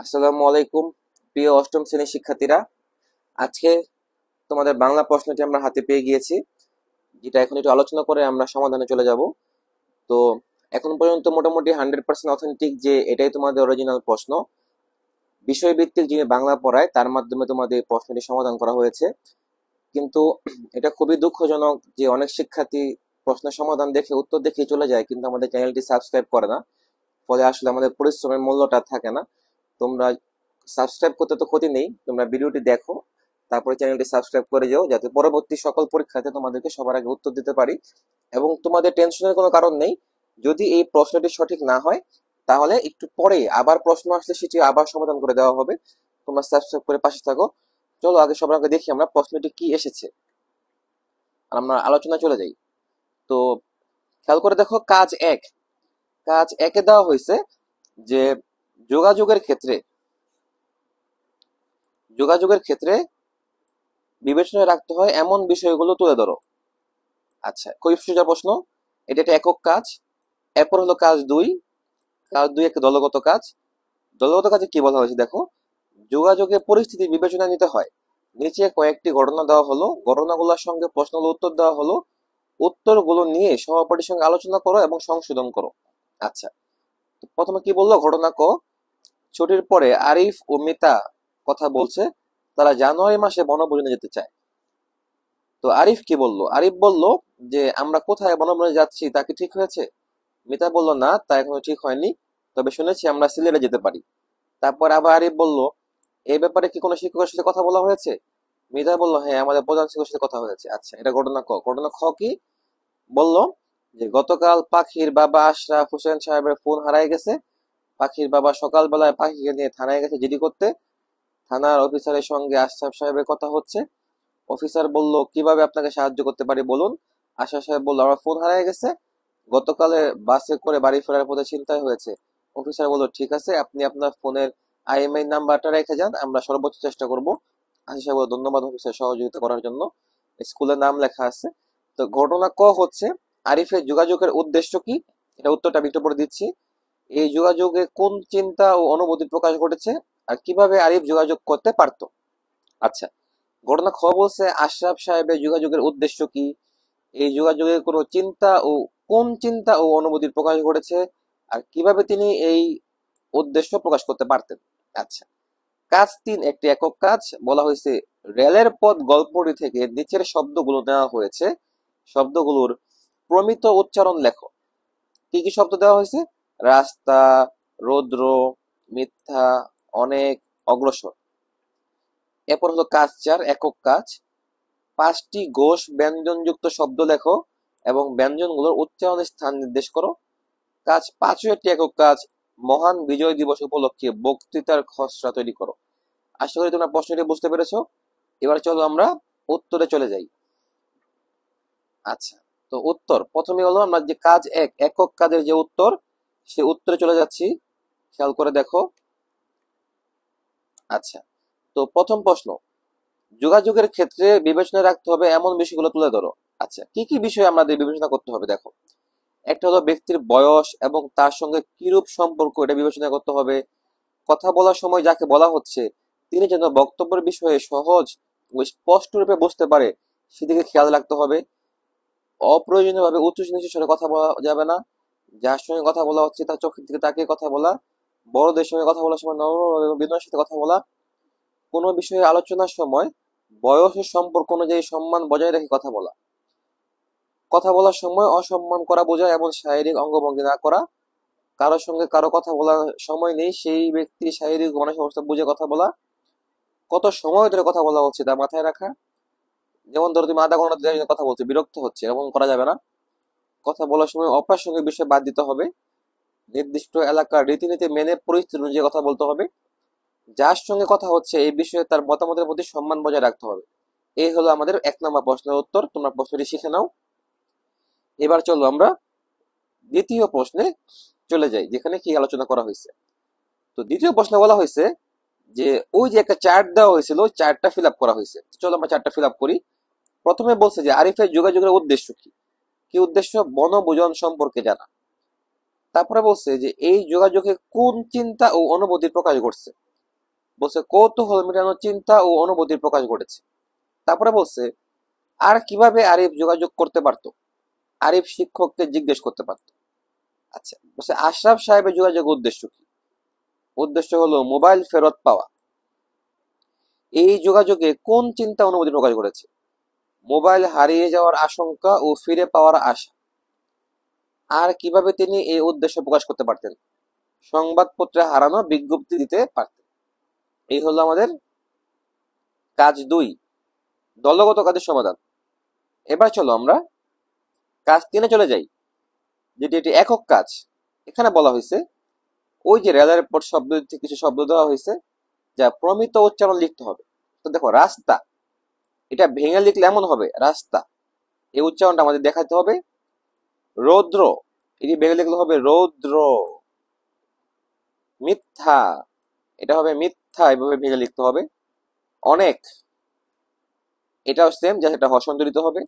আসসালামু আলাইকুম প্রিয় অষ্টম শ্রেণীর শিক্ষার্থীরা। আজকে তোমাদের বাংলা প্রশ্নটি আমরা হাতে পেয়ে গিয়েছি, যেটা এখন একটু আলোচনা করে আমরা সমাধানে চলে যাব। তো এখন পর্যন্ত মোটামুটি 100% অথেন্টিক যে এটাই তোমাদের অরিজিনাল প্রশ্ন। বিষয়ভিত্তিক যিনি বাংলা পড়ায় তার মাধ্যমে তোমাদের এই প্রশ্নটি সমাধান করা হয়েছে। কিন্তু এটা খুবই দুঃখজনক যে অনেক শিক্ষার্থী প্রশ্নের সমাধান দেখে উত্তর দেখে চলে যায়, কিন্তু আমাদের চ্যানেলটি সাবস্ক্রাইব করে না। ফলে আসলে আমাদের পরিশ্রমের মূল্যটা থাকে না। তোমরা সাবস্ক্রাইব করতে তো ক্ষতি নেই, তোমরা ভিডিওটি দেখো, তারপরে চ্যানেলটি সাবস্ক্রাইব করে যাও, যাতে পরবর্তী সকল পরীক্ষাতে তোমাদেরকে সবার আগে উত্তর দিতে পারি। এবং তোমাদের টেনশনের কোনো কারণ নেই, যদি এই প্রশ্নটি সঠিক না হয় তাহলে একটু পরে আবার প্রশ্ন আসলে সেটি আবার সমাধান করে দেওয়া হবে। তোমরা সাবস্ক্রাইব করে পাশে থাকো। চলো আগে সবার আগে দেখি আমরা প্রশ্নটি কি এসেছে, আর আমরা আলোচনা চলে যাই। তো খেয়াল করে দেখো, কাজ একে দেওয়া হয়েছে যে যোগাযোগের ক্ষেত্রে যোগাযোগের ক্ষেত্রে বিবেচনায় রাখতে হয় এমন বিষয়গুলো তুলে ধরো। আচ্ছা, খুবই সোজা প্রশ্ন। এটা একটা একক কাজ। এরপর হলো কাজ দুই একটা দলগত কাজ। দলগত কাজে কি বলা হয়েছে দেখো, যোগাযোগের পরিস্থিতি বিবেচনা নিতে হয়। নিচে কয়েকটি ঘটনা দেওয়া হলো, ঘটনাগুলোর সঙ্গে প্রশ্নগুলো উত্তর দেওয়া হলো, উত্তরগুলো নিয়ে সহপাঠীর সঙ্গে আলোচনা করো এবং সংশোধন করো। আচ্ছা, তো প্রথমে কি বললো, ঘটনা ক, ছুটির পরে আরিফ ও মিতা কথা বলছে, তারা জানুয়ারি মাসে বনভোজনে যেতে চায়। তো আরিফ কি বলল, আরিফ বলল যে আমরা কোথায় বনভোজনে যাচ্ছি তা কি ঠিক হয়েছে? মিতা বলল না, তা এখনো ঠিক হয়নি, তবে শুনেছি আমরা সিলেটে যেতে পারি। তারপর আবার আরিফ বলল, এই ব্যাপারে কি কোনো শিক্ষকের সাথে কথা বলা হয়েছে? মিতা বলল, হ্যাঁ, আমাদের প্রধান শিক্ষকের সাথে কথা হয়েছে। আচ্ছা, এটা ঘটনা ক। ঘটনা খ কি বলল, যে গতকাল পাখির বাবা আশরাফ হোসেন সাহেবের ফোন হারায় গেছে। পাখির বাবা সকালবেলায় পাখিকে নিয়ে থানায় গেছে জিডি করতে। থানার অফিসারের সঙ্গে আশরাফ সাহেবের কথা হচ্ছে। অফিসার বলল, কিভাবে আপনাকে সাহায্য করতে পারি বলুন। আশরাফ সাহেব বলল, আমার ফোন হারিয়ে গেছে, গতকালে বাসে করে বাড়ি ফেরার পথে ছিনতাই হয়েছে। অফিসার বলল, ঠিক আছে, আপনি আপনার ফোনের আইএমআই নাম্বারটা রেখে যান, আমরা সর্বোচ্চ চেষ্টা করব। আশিস সাহেব বলল, ধন্যবাদ অফিসার সহযোগিতা করার জন্য। স্কুলের নাম লেখা আছে। তো ঘটনা ক হচ্ছে, আরিফের যোগাযোগের উদ্দেশ্য কি, এটা উত্তরটা আমি একটু পরে দিচ্ছি। এই যোগাযোগে কোন চিন্তা ও অনুভূতি প্রকাশ ঘটেছে, আর কিভাবে আরিফ যোগাযোগ করতে পারতো। আচ্ছা, ঘটনা খ বলছে আশরাফ সাহেবের যোগাযোগের উদ্দেশ্য কি, এই যোগাযোগে কোনো চিন্তা ও কোন চিন্তা ও অনুভূতির প্রকাশ ঘটেছে, আর কিভাবে তিনি এই উদ্দেশ্য প্রকাশ করতে পারতেন। আচ্ছা, কাজ 3 একটি একক কাজ। বলা হয়েছে রেলের পথ গল্পটি থেকে নিচের শব্দগুলো নেওয়া হয়েছে, শব্দগুলোর প্রমিত উচ্চারণ লেখো। কি কি শব্দ দেওয়া হয়েছে? রাস্তা, রৌদ্র, মিথ্যা, অনেক, অগ্রসর। এরপর হলো কাজ 4 একক কাজ। 5টি ঘোষ ব্যঞ্জনযুক্ত শব্দ লেখো এবং ব্যঞ্জনগুলোর উচ্চারণের স্থান নির্দেশ করো। কাজ 5ও একটি একক কাজ। মহান বিজয় দিবস উপলক্ষে বক্তৃতার খসড়া তৈরি করো। আশা করি তোমরা প্রশ্নটি বুঝতে পেরেছো। এবার চলো আমরা উত্তরে চলে যাই। আচ্ছা, তো উত্তর প্রথমে হলো আমরা যে কাজ 1 একক কাজের যে উত্তর, সে উত্তরে চলে যাচ্ছি। খেয়াল করে দেখো। আচ্ছা, তো প্রথম প্রশ্ন, যোগাযোগের ক্ষেত্রে বিবেচনায় রাখতে হবে এমন বিষয়গুলো তুলে ধরো। আচ্ছা, কি কি বিষয় আমাদের বিবেচনা করতে হবে দেখো। একটা হলো ব্যক্তির বয়স এবং তার সঙ্গে কিরূপ সম্পর্ক, এটা বিবেচনা করতে হবে। কথা বলার সময় যাকে বলা হচ্ছে তিনি যেন বক্তব্যের বিষয়ে সহজ ও স্পষ্ট রূপে বুঝতে পারে, সেদিকে খেয়াল রাখতে হবে। অপ্রয়োজনীয়ভাবে উচ্চ নিচু স্বরে কথা বলা যাবে না। যার সঙ্গে কথা বলা হচ্ছে তার চোখের দিকে তাকিয়ে কথা বলা। বড়দের সঙ্গে কথা বলার সময় নম্র এবং বিনয়ের সাথে কথা বলা। কোনো বিষয়ে আলোচনার সময় বয়সের সম্পর্ক অনুযায়ী সম্মান বজায় রেখে কথা বলা। কথা বলার সময় অসম্মান করা বোঝায় এমন শারীরিক অঙ্গভঙ্গি না করা। কারোর সঙ্গে কারো কথা বলার সময় নেই, সেই ব্যক্তির শারীরিক ও মানসিক অবস্থা বুঝে কথা বলা। কত সময় ধরে কথা বলা হচ্ছে তা মাথায় রাখা। যেমন ধরো তুমি আধা ঘন্টা ধরে কথা বলছো, বিরক্ত হচ্ছে, এরকম করা যাবে না। কথা বলার সময় অপ্রাসঙ্গিক বিষয় বাদ দিতে হবে। নির্দিষ্ট এলাকার রীতিনীতি মেনে পরিস্থিতি অনুযায়ী কথা বলতে হবে। যার সঙ্গে কথা হচ্ছে এই বিষয়ে তার মতামতের প্রতি সম্মান বজায় রাখতে হবে। এই হলো আমাদের 1 নম্বর প্রশ্নের উত্তর। তোমরা প্রশ্নটি শিখে নাও। এবার চলো আমরা দ্বিতীয় প্রশ্নে চলে যাই, যেখানে কি আলোচনা করা হয়েছে। তো দ্বিতীয় প্রশ্নে বলা হয়েছে যে ওই যে একটা চার্ট দেওয়া হয়েছিল, ওই চার্টটা ফিল আপ করা হয়েছে। চলো আমরা চার্টটা ফিল আপ করি। প্রথমে বলছে যে আরিফের যোগাযোগের উদ্দেশ্য কি। কি উদ্দেশ্য? বনভোজন সম্পর্কে জানা। তারপরে বলছে যে এই যোগাযোগে কোন চিন্তা ও অনুভূতির প্রকাশ ঘটছে। বলছে কৌতূহল মেটানোর চিন্তা ও অনুভূতির প্রকাশ ঘটেছে। তারপরে বলছে আর কিভাবে আরিফ যোগাযোগ করতে পারতো, আরিফ শিক্ষককে জিজ্ঞেস করতে পারতো। আচ্ছা, বলছে আশরাফ সাহেবের যোগাযোগের উদ্দেশ্য কি? উদ্দেশ্য হলো মোবাইল ফেরত পাওয়া। এই যোগাযোগে কোন চিন্তা অনুভূতি প্রকাশ করেছে? মোবাইল হারিয়ে যাওয়ার আশঙ্কা ও ফিরে পাওয়ার আশা। আর কিভাবে তিনি এই উদ্দেশ্য প্রকাশ করতে পারতেন? সংবাদপত্রে হারানো বিজ্ঞপ্তি দিতে পারতেন। এই হলো আমাদের কাজ 2, দলগত কাজের সমাধান। এবার চলো আমরা কাজ 3-এ চলে যাই, যেটি এটি একক কাজ। এখানে বলা হয়েছে ওই যে রেলের পর শব্দ থেকে কিছু শব্দ দেওয়া হয়েছে যা প্রমিত উচ্চারণ লিখতে হবে। তো দেখো রাস্তা, এটা ভেঙে লিখলে এমন হবে রাস্তা, এই উচ্চারণটা আমাদের দেখাতে হবে। রৌদ্র, এটি ভেঙে লিখলে হবে রৌদ্র। মিথ্যা, এটা হবে মিথ্যা, এভাবে ভেঙে লিখতে হবে। অনেক, এটাও সেম, যা সেটা হর্ষণজড়িত হবে।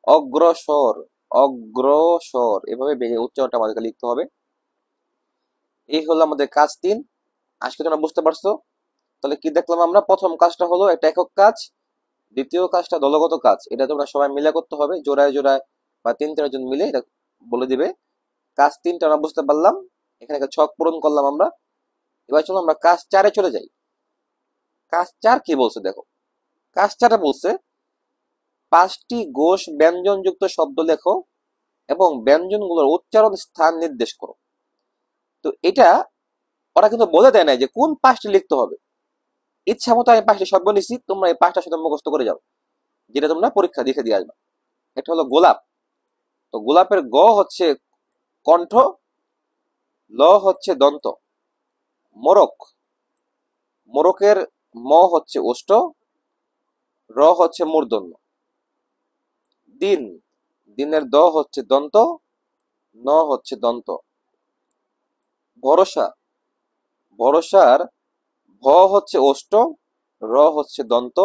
অগ্রসর, অগ্রসর, এভাবে ভেঙে উচ্চারণটা আমাদেরকে লিখতে হবে। এই হলো আমাদের কাজ 3। আজকে তোমরা বুঝতে পারছো? তাহলে কি দেখলাম আমরা? প্রথম কাজটা হলো একটা একক কাজ, দ্বিতীয় কাজটা দলগত কাজ। এটা তোমরা সবাই মিলে করতে হবে, জোড়ায় জোড়ায় বা 3-4 জন মিলে এটা বলে দিবে। কাজ 3টা আমরা বুঝতে পারলাম, এখানে একটা ছক পূরণ করলাম আমরা। এবার চলো আমরা কাজ 4-এ চলে যাই। কাজ 4 কি বলছে দেখো। কাজ 4-এ বলছে 5টি ঘোষ ব্যঞ্জনযুক্ত শব্দ লেখো এবং ব্যঞ্জনগুলোর উচ্চারণ স্থান নির্দেশ করো। তো এটা ওরা কিন্তু বলে দেয় না যে কোন 5টি লিখতে হবে। ইচ্ছা মতো আমি 5টি শব্দ নিচ্ছি, তোমরা এই 5টার সাথে মুখস্থ করে যাও, যেটা তোমরা পরীক্ষা দেখে দিয়ে আসবা। একটা হলো গোলাপ, তো গোলাপের গ হচ্ছে কণ্ঠ, ল হচ্ছে দন্ত। মোরক, মোরকের ম হচ্ছে ওষ্ঠ, র হচ্ছে মূর্ধন্য। দিন, দিনের দ হচ্ছে দন্ত, ন হচ্ছে দন্ত। ভরসা, ভরসার ভ হচ্ছে ওষ্ঠ, র হচ্ছে দন্ত।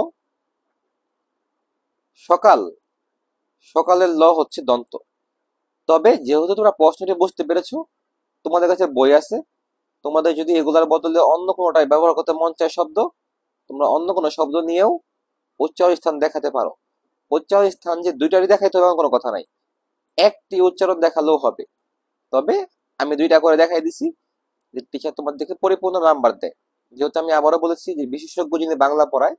সকাল, সকালের ল হচ্ছে দন্ত। তবে যেহেতু তোমরা প্রশ্নটি বুঝতে পেরেছো, তোমাদের কাছে বই আছে, তোমাদের যদি এগুলার বদলে অন্য কোনোটাই ব্যবহার করতে মন চায় শব্দ, তোমরা অন্য কোনো শব্দ নিয়েও উচ্চারণ স্থান দেখাতে পারো। উচ্চারণ স্থান যে 2টারই দেখাইতে হবে এমন কোনো কথা নাই, একটি উচ্চারণ দেখালেও হবে। তবে আমি 2টা করে দেখাই দিছি, যে টিচার তোমাদেরকে পরিপূর্ণ নাম্বার দেয়। যেহেতু আমি আবারও বলেছি যে বিশেষজ্ঞ যিনি বাংলা পড়ায়,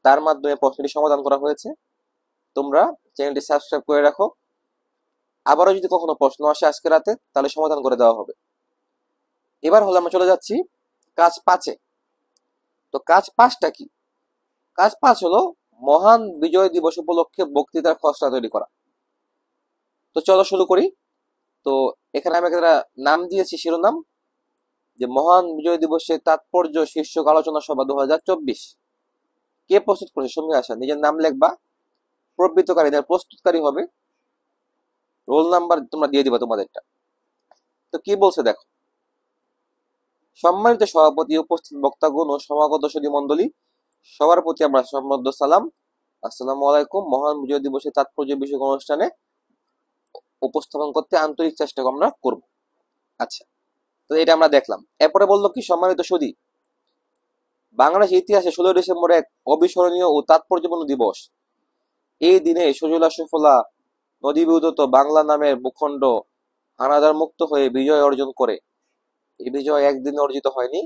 তার মাধ্যমে প্রশ্নটি সমাধান করা হয়েছে। তোমরা চ্যানেলটি সাবস্ক্রাইব করে রাখো, আবারও যদি কখনো প্রশ্ন আসে আজকে রাতে, তাহলে সমাধান করে দেওয়া হবে। এবার হলো আমরা চলে যাচ্ছি কাজ 5-এ। তো কাজ 5টা কি? কাজ 5 হলো মহান বিজয় দিবস উপলক্ষে বক্তৃতার খসড়া তৈরি করা। তো চলো শুরু করি। তো এখানে আমি একটা নাম দিয়েছি শিরোনাম, যে মহান বিজয় দিবসের তাৎপর্য শীর্ষক আলোচনা সভা 2024। কে প্রস্তুত করেছে? সঙ্গে আসা, নিজের নাম লিখবা, প্রবৃত্তকারীদের প্রস্তুতকারী হবে, রোল নাম্বার তোমরা দিয়ে দিবা তোমাদেরটা। তো কি বলছে দেখো। সম্মানিত সভাপতি, উপস্থিত বক্তাগণ ও সমাগত সুধী মণ্ডলী, সবার প্রতি আমরা সম্মানিত সালাম। আসসালামু আলাইকুম। মহান বিজয় দিবসের তাৎপর্য বিষয়ক অনুষ্ঠানে উপস্থাপন করতে আন্তরিক চেষ্টা আমরা করব। আচ্ছা, তো এটা আমরা দেখলাম। এরপরে বললো কি, সম্মানিত সুধী, বাংলাদেশের ইতিহাসে 16 ডিসেম্বর এক অবিস্মরণীয় ও তাৎপর্যপূর্ণ দিবস। এই দিনে সুজলা সুফলা নদীবিউদত বাংলা নামের ভূখণ্ড হানাদার মুক্ত হয়ে বিজয় অর্জন করে। এই বিজয় একদিনে অর্জিত হয়নি,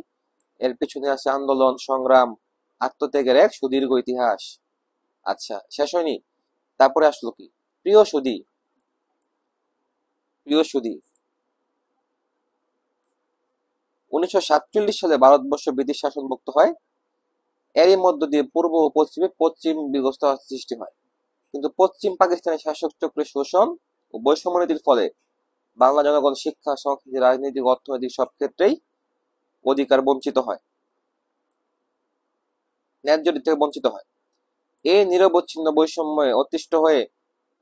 এর পিছনে আছে আন্দোলন, সংগ্রাম, আত্মত্যাগের এক সুদীর্ঘ ইতিহাস। আচ্ছা, শেষ হয়নি। তারপরে আসলো কি, প্রিয় সুধী, প্রিয় সুধী, 1947 সালে ভারতবর্ষ ব্রিটিশ শাসনমুক্ত হয়। এরই মধ্য দিয়ে পূর্ব ও পশ্চিমে পশ্চিম ব্যবস্থা সৃষ্টি হয়। কিন্তু পশ্চিম পাকিস্তানের শাসক চক্রের শোষণ ও বৈষম্য নীতির ফলে বাংলা জনগণ শিক্ষা, সংস্কৃতি, রাজনৈতিক, অর্থনৈতিক সব ক্ষেত্রেই অধিকার বঞ্চিত হয়, ন্যায্য থেকে বঞ্চিত হয়। এই নিরবচ্ছিন্ন বৈষম্যে অতিষ্ঠ হয়ে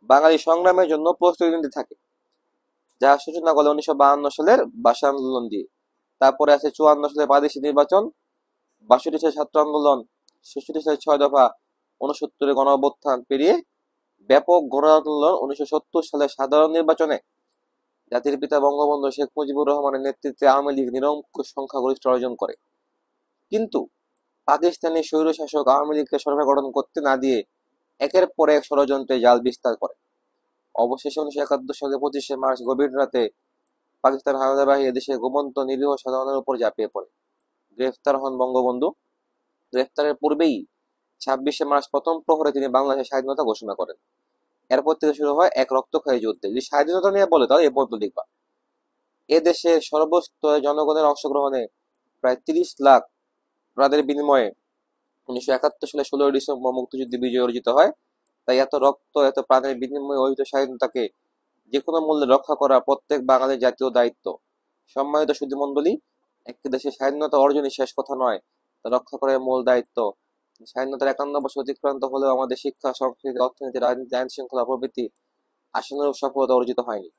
বাঙালি সংগ্রামের জন্য প্রস্তুতি নিতে থাকে, যা সূচনা করে 1952 সালের ভাষা আন্দোলন দিয়ে। তারপরে আছে 54 সালে প্রাদেশিক নির্বাচন, 62 সালে ছাত্র আন্দোলন, 66 সালে 6 দফা, 69 গণ অভ্যুত্থান পেরিয়ে ব্যাপক গণ আন্দোলন, 1970 সালে সাধারণ নির্বাচনে জাতির পিতা বঙ্গবন্ধু শেখ মুজিবুর রহমানের নেতৃত্বে আওয়ামী লীগ নিরঙ্কুশ সংখ্যাগরিষ্ঠ অর্জন করে। কিন্তু পাকিস্তানি স্বৈরশাসক আওয়ামী লীগকে সরকার গঠন করতে না দিয়ে একের পর এক ষড়যন্ত্রে জাল বিস্তার করে। অবশেষে 1971 সালে 25শে মার্চ গভীর রাতে পাকিস্তান হানাদার বাহিনী দেশের ঘুমন্ত নিরীহ সাধারণের উপর ঝাঁপিয়ে পড়ে। গ্রেফতার হন বঙ্গবন্ধু। গ্রেফতারের পূর্বেই 26শে মার্চ প্রথম প্রহরে তিনি বাংলাদেশের স্বাধীনতা ঘোষণা করেন। এরপর থেকে শুরু হয় এক রক্তক্ষয়ী যুদ্ধ। যদি স্বাধীনতা নিয়ে বলে তাহলে এ পর্যন্ত লিখবা। এ দেশের সর্বস্তরের জনগণের অংশগ্রহণে প্রায় 30 লাখ প্রাণের বিনিময়ে 1971 সালে 16ই ডিসেম্বর মুক্তিযুদ্ধে বিজয় অর্জিত হয়। তাই এত রক্ত, এত প্রাণের বিনিময়ে অর্জিত স্বাধীনতাকে যে কোনো মূল্যে রক্ষা করা প্রত্যেক বাঙালির জাতীয় দায়িত্ব। সম্মানিত সুধীমণ্ডলী, একটি দেশের স্বাধীনতা অর্জনই শেষ কথা নয়, তা রক্ষা করার মূল দায়িত্ব। স্বাধীনতার 51 বছর অতিক্রান্ত হলেও আমাদের শিক্ষা, সংস্কৃতি, অর্থনীতি, রাজনীতি, আইন শৃঙ্খলা প্রভৃতি আশানুরূপ সফলতা অর্জিত হয়নি।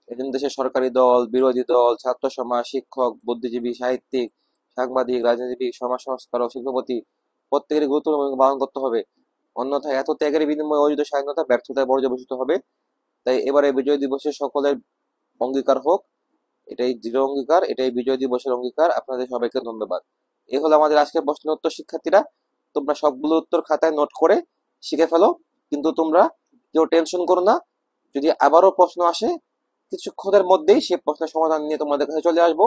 এদিন দেশের সরকারি দল, বিরোধী দল, ছাত্র সমাজ, শিক্ষক, বুদ্ধিজীবী, সাহিত্যিক, সাংবাদিক, রাজনীতিবিদ, সমাজ সংস্কারক, শিল্পপতি প্রত্যেকেরই গুরুত্বপূর্ণ ভূমিকা পালন করতে হবে। অন্যথায় এত ত্যাগের বিনিময়ে অর্জিত স্বাধীনতা ব্যর্থতায় পর্যবসিত হবে। তাই এবারে বিজয় দিবসে সকলের অঙ্গীকার হোক, এটাই দৃঢ় অঙ্গীকার, এটাই বিজয় দিবসের অঙ্গীকার। আপনাদের সবাইকে ধন্যবাদ। এই হলো আমাদের আজকের প্রশ্নের উত্তর। শিক্ষার্থীরা, তোমরা সবগুলো উত্তর খাতায় নোট করে শিখে ফেলো, কিন্তু তোমরা কেউ টেনশন করো না। যদি আবারও প্রশ্ন আসে, কিছুক্ষণের মধ্যেই সেই প্রশ্নের সমাধান নিয়ে তোমাদের কাছে চলে আসবো।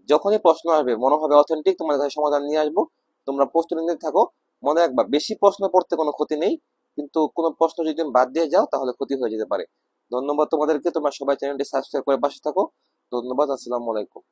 যখনই প্রশ্ন আসবে মনে হবে অথেন্টিক, তোমাদের কাছে সমাধান নিয়ে আসবো। তোমরা প্রস্তুতি নিতে থাকো। মনে রাখবা, বেশি প্রশ্ন পড়তে কোনো ক্ষতি নেই, কিন্তু কোনো প্রশ্ন যদি তুমি বাদ দিয়ে যাও তাহলে ক্ষতি হয়ে যেতে পারে। ধন্যবাদ তোমাদেরকে। তোমরা সবাই চ্যানেলটি সাবস্ক্রাইব করে পাশে থাকো। ধন্যবাদ। আসসালামু আলাইকুম।